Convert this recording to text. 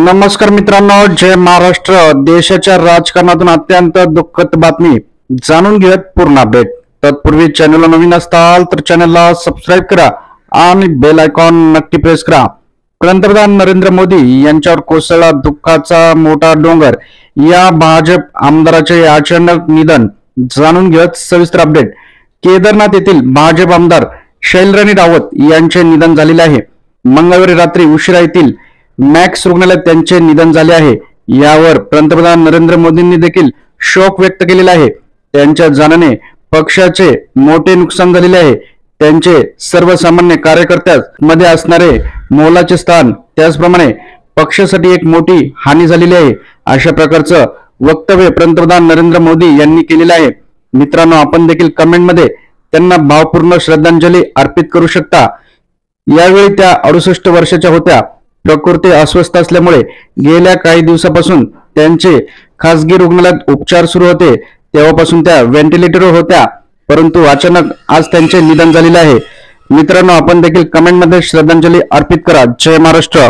नमस्कार मित्रांनो, जय महाराष्ट्र. देशाच्या राजकारणातून अत्यंत दुःखद बातमी जाणून घेत पूर्ण अपडेट. तत्पूर्वी चॅनलला नवीन असताल तर चॅनलला सबस्क्राईब करा आणि बेल आयकॉन नक्की प्रेस करा. पंतप्रधान नरेंद्र मोदी यांच्यावर कोसळला दुःखाचा मोठा डोंगर. या भाजप आमदाराचे अचानक निधन जाणून घेत सविस्तर अपडेट. केदारनाथ येथील भाजप आमदार शैलराणी रावत यांचे निधन झालेले आहे. मंगळवारी रात्री उशिरा येथील मॅक्स रुग्णालयात त्यांचे निधन झाले आहे. यावर पंतप्रधान नरेंद्र मोदींनी देखील शोक व्यक्त केलेला आहे. त्यांच्या जाण्याने पक्षाचे मोठे नुकसान झालेले आहे. त्यांचे सर्वसामान्य कार्यकर्त्यांमध्ये असणारे मोलाचे स्थान, त्याचप्रमाणे पक्षासाठी एक मोठी हानी झालेली आहे, अशा प्रकारचं वक्तव्य पंतप्रधान नरेंद्र मोदी यांनी केलेलं आहे. मित्रांनो, आपण देखील कमेंटमध्ये त्यांना भावपूर्ण श्रद्धांजली अर्पित करू शकता. यावेळी त्या 68 वर्षाच्या होत्या. प्रकृती अस्वस्थ असल्यामुळे गेल्या काही दिवसापासून त्यांचे खासगी रुग्णालयात उपचार सुरू होते. तेव्हापासून त्या व्हेंटिलेटरवर होत्या, परंतु अचानक आज त्यांचे निधन झालेले आहे. मित्रांनो, आपण देखील कमेंटमध्ये श्रद्धांजली अर्पित करा. जय महाराष्ट्र.